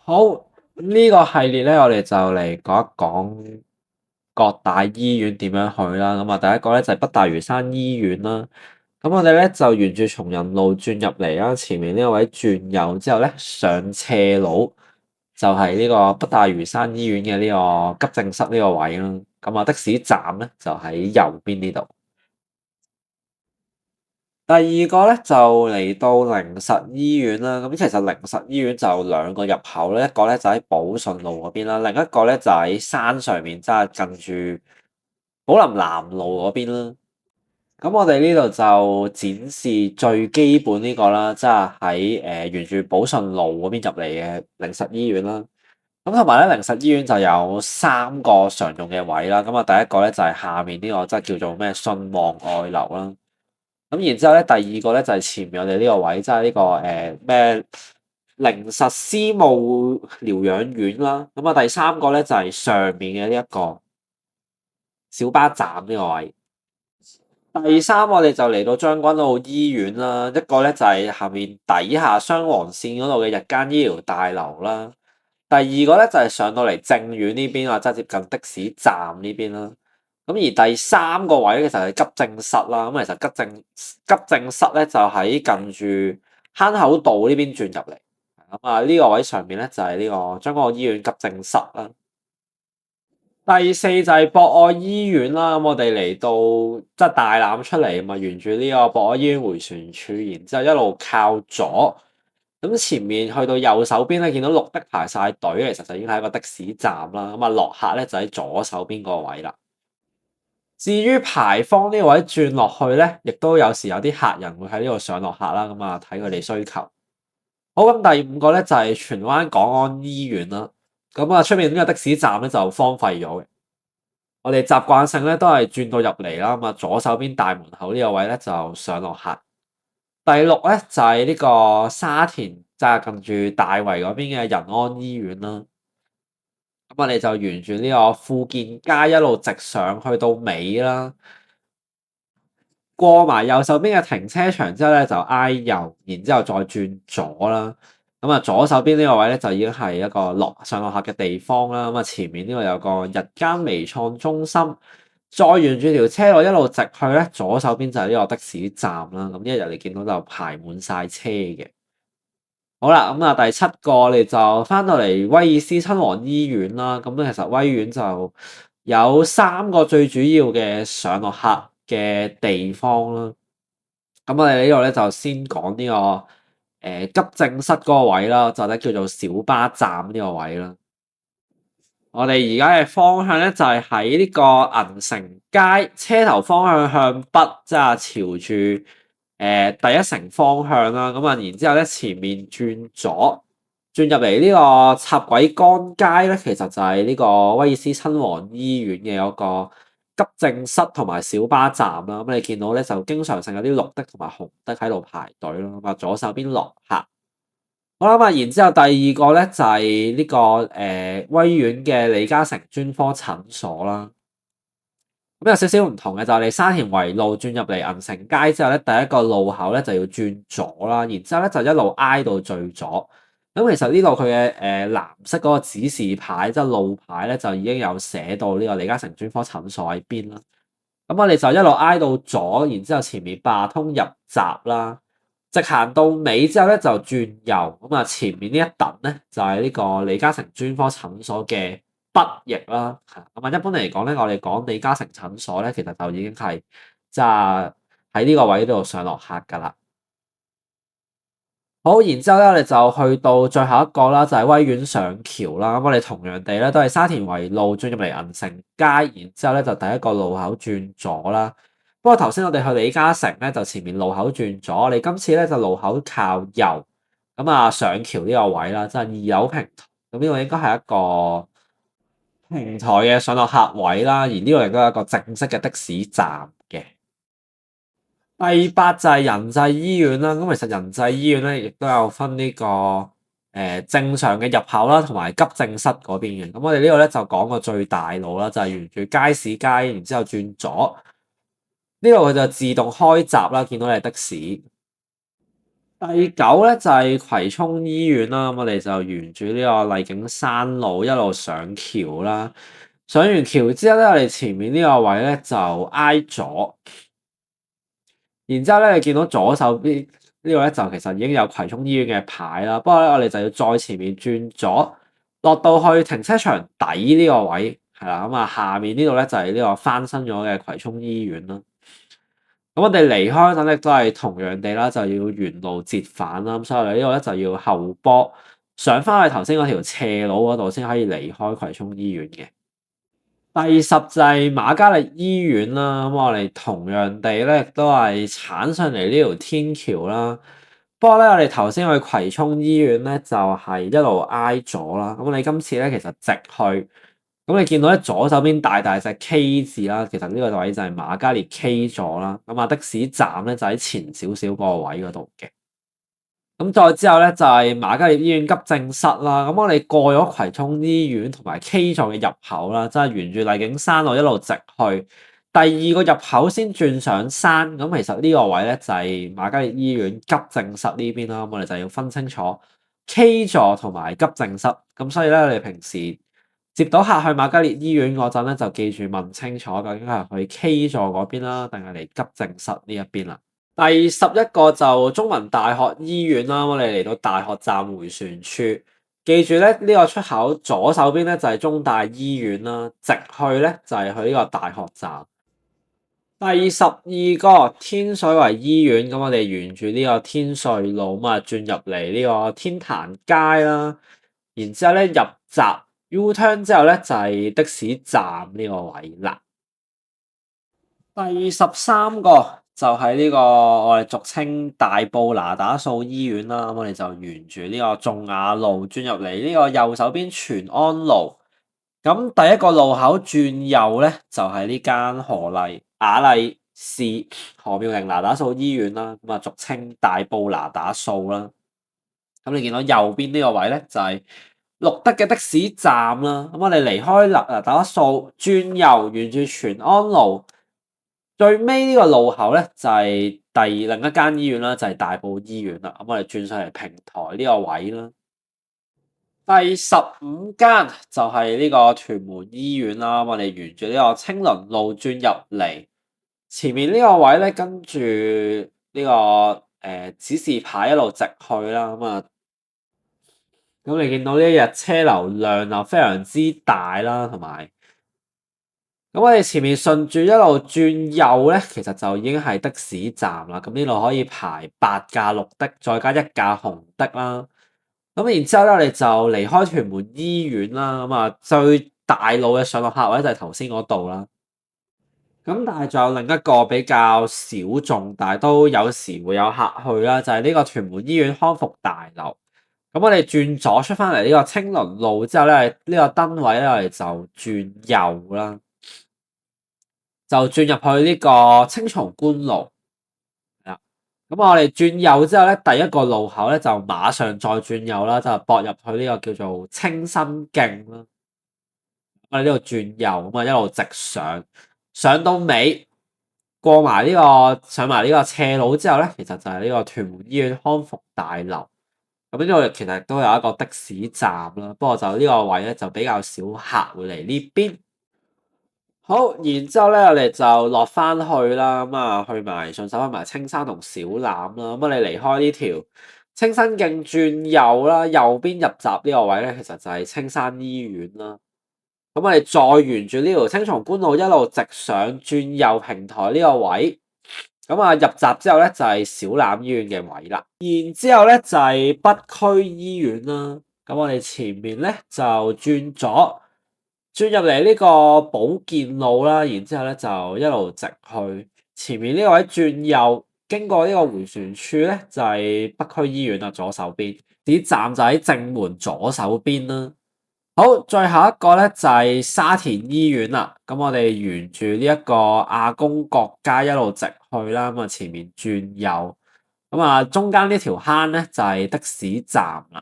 好，呢個系列咧，我哋就嚟講一講各大醫院點樣去啦。咁啊，第一個咧就係北大嶼山醫院啦。咁我哋咧就沿住松仁路轉入嚟啦，前面呢個位轉右之後咧，上斜路就係呢個北大嶼山醫院嘅呢個急症室呢個位啦。咁啊，的士站咧就喺右邊呢度。第二個咧就嚟到靈實醫院啦，咁其實靈實醫院就兩個入口咧，一個咧就喺寶順路嗰邊啦，另一個咧就喺山上面，即係近住寶林南路嗰邊啦。咁我哋呢度就展示最基本呢個啦，即係喺沿住寶順路嗰邊入嚟嘅靈實醫院啦。咁同埋咧，靈實醫院就有三個常用嘅位啦。咁啊，第一個咧就係下面呢個，即係叫做咩信望外樓啦。咁然之後咧，第二個咧就係前面我哋呢個位，即係呢個咩靈實私募療養院啦。咁啊，第三個咧就係上面嘅呢一個小巴站呢個位。第三我哋就嚟到將軍澳醫院啦，一個咧就係下面底下雙黃線嗰度嘅日間醫療大樓啦。第二個咧就係上到嚟正院呢邊啊，即係接近的士站呢邊啦。咁而第三個位咧，其實係急症室啦。咁其實急症室咧就喺近住坑口道呢邊轉入嚟。咁啊，呢個位上面咧就係呢個將軍澳醫院急症室啦。第四就係博愛醫院啦。咁我哋嚟到即係大欖出嚟，咪沿住呢個博愛醫院迴旋處，然之後一路靠左。咁前面去到右手邊咧，見到綠的排晒隊，其實就已經係一個的士站啦。咁啊，落客咧就喺左手邊個位啦。至於牌坊呢個位轉落去咧，亦都有時有啲客人會喺呢度上落客啦。咁啊，睇佢哋需求。好，咁第五個咧就係荃灣港安醫院啦。咁啊，出面呢個的士站咧就荒廢咗嘅。我哋習慣性咧都係轉到入嚟啦。咁啊，左手邊大門口呢個位咧就上落客。第六咧就係呢個沙田，就係近住大圍嗰邊嘅仁安醫院啦。咁我哋就沿住呢個富健街一路直上去到尾啦。過埋右手邊嘅停車場之後咧，就挨右，然之後再轉左啦。咁啊，左手邊呢個位咧就已經係一個上落客嘅地方啦。咁啊，前面呢個有個日間微創中心，再沿住條車路一路直去咧，左手邊就係呢個的士站啦。咁一日你見到就排滿晒車嘅。好啦，咁啊，第七個我哋就翻到嚟威爾斯親王醫院啦。咁咧其實威院就有三個最主要嘅上落客嘅地方啦。咁我哋呢度咧就先講呢個急症室嗰個位啦，就咧叫做小巴站呢個位啦。我哋而家嘅方向咧就係喺呢個銀城街車頭方向向北，即係朝住第一城方向啦。咁啊，然之後咧前面轉左，轉入嚟呢個插軌崗街咧，其實就係呢個威爾斯親王醫院嘅一個急症室同埋小巴站啦。咁你見到咧就經常性有啲綠的同埋紅的喺度排隊咯。咁啊，左手邊落客。好啦，然之後第二個咧就係呢個威院嘅李嘉誠專科診所啦。咁有少少唔同嘅就係你沙田圍路轉入嚟銀城街之後咧，第一個路口咧就要轉左啦，然之後咧就一路挨到最左。咁其實呢度佢嘅藍色嗰個指示牌即係路牌咧就已經有寫到呢個李嘉誠專科診所喺邊啦。咁我哋就一路挨到左，然之後前面八通入閘啦。直行到尾之後咧就轉右，咁啊前面呢一笪咧就係呢個李嘉誠專科診所嘅北翼啦。咁啊一般嚟講咧，我哋講李嘉誠診所咧，其實就已經係即係喺呢個位度上落客噶啦。好，然之後咧我哋就去到最後一個啦，就係威院上橋啦。咁我哋同樣地咧都係沙田圍路轉入嚟銀城街，然之後咧就第一個路口轉左啦。不過頭先我哋去李嘉誠咧，就前面路口轉左，我哋今次咧就路口靠右，咁啊上橋呢個位啦，即係二樓平台，咁呢個應該係一個平台嘅上落客位啦，而呢個亦都係一個正式嘅的士站嘅。第八就係仁濟醫院啦，咁其實仁濟醫院咧亦都有分呢個正常嘅入口啦，同埋急症室嗰邊嘅。咁我哋呢度咧就講個最大路啦，就係沿住街市街，然之後轉左。呢度佢就自動開閘啦，見到你係的士。第九咧就係葵涌醫院啦，咁我哋就沿住呢個麗景山路一路上橋啦。上完橋之後咧，我哋前面呢個位咧就挨咗，然之後咧你見到左手邊呢個咧就其實已經有葵涌醫院嘅牌啦。不過咧我哋就要再前面轉左，落到去停車場底呢個位係啦。咁啊下面呢度咧就係呢個翻新咗嘅葵涌醫院啦。咁我哋離開等亦都係同樣地啦，就要沿路折返啦。咁所以我哋呢個咧就要後坡上翻去頭先嗰條斜路嗰度先可以離開葵涌醫院嘅。第十就係瑪嘉烈醫院啦。咁我哋同樣地咧亦都係鏟上嚟呢條天橋啦。不過咧我哋頭先去葵涌醫院咧就係一路挨咗啦。咁我哋今次咧其實直去。咁你見到咧左手邊大大隻 K 字啦，其實呢個位就係瑪嘉烈 K 座啦。咁啊的士站咧就喺前少少嗰個位嗰度嘅。咁再之後咧就係瑪嘉烈醫院急症室啦。咁我哋過咗葵涌醫院同埋 K 座嘅入口啦，即係沿住麗景山路一路直去，第二個入口先轉上山。咁其實呢個位咧就係瑪嘉烈醫院急症室呢邊啦。咁我哋就要分清楚 K 座同埋急症室。咁所以咧，我哋平時接到客去瑪嘉烈醫院嗰陣咧，就記住問清楚究竟係去 K 座嗰邊啦，定係嚟急症室呢一邊啦。第11個就中文大學醫院啦。我哋嚟到大學站迴旋處，記住咧呢個出口左手邊咧就係中大醫院啦，直去咧就係去呢個大學站。第12個天水圍醫院，咁我哋沿住呢個天瑞路咁啊轉入嚟呢個天壇街啦，然之後咧入閘 U-turn 之後咧就係的士站呢個位啦。第13個就係呢個我哋俗稱大埔那打素醫院啦。咁我哋就沿住呢個仲雅路轉入嚟呢個右手邊全安路。咁第一個路口轉右咧就係呢間雅麗氏何妙齡那打素醫院啦。咁啊俗稱大埔那打素啦。咁你見到右邊呢個位咧就係綠德嘅的士站啦。咁我哋離開那打素轉右，沿住全安路。最尾呢個路口咧就係另一間醫院啦，就係大埔醫院啦。咁我哋轉上嚟平台呢個位啦。第15間就係呢個屯門醫院啦。我哋沿住呢個青鄰路轉入嚟，前面呢個位咧跟住呢個指示牌一路直去啦。咁你見到呢一日車流量啊非常之大啦，同埋。咁我哋前面順住一路轉右咧，其實就已經係的士站啦。咁呢度可以排8架綠的，再加1架紅的啦。咁然之後咧，我哋就離開屯門醫院啦。咁啊，最大路嘅上落客位就係頭先嗰度啦。咁但係仲有另一個比較小眾，但係都有時會有客去啦，就係呢個屯門醫院康復大樓。咁我哋轉左出翻嚟呢個青鄰路之後咧，呢個燈位咧，我哋就轉右啦。就轉入去呢個青松觀路，係啦。咁我哋轉右之後咧，第一個路口咧就馬上再轉右啦，就駁入去呢個叫做清新徑啦。我哋呢度轉右，咁啊一路直上，上到尾過埋呢個上埋呢個斜路之後咧，其實就係呢個屯門醫院康復大樓。咁呢度其實都有一個的士站啦，不過就呢個位咧就比較少客會嚟呢邊。好，然之後咧，我哋就落翻去啦，去埋順手去埋青山同小欖啦。咁我哋離開呢條青新徑轉右啦，右邊入閘呢個位咧，其實就係青山醫院啦。咁我哋再沿住呢條青松觀路一路直上轉右平台呢個位，咁啊入閘之後咧就係小欖醫院嘅位啦。然之後咧就係北區醫院啦。咁我哋前面咧就轉左。轉入嚟呢個保健路啦，然之後咧就一路直去前面呢個位轉右，經過呢個迴旋處咧就係北區醫院啦，左手邊啲站就喺正門左手邊啦。好，最後一個咧就係沙田醫院啦。咁我哋沿住呢一個亞公角街一路直去啦，咁啊前面轉右，咁啊中間呢條坑咧就係的士站啦。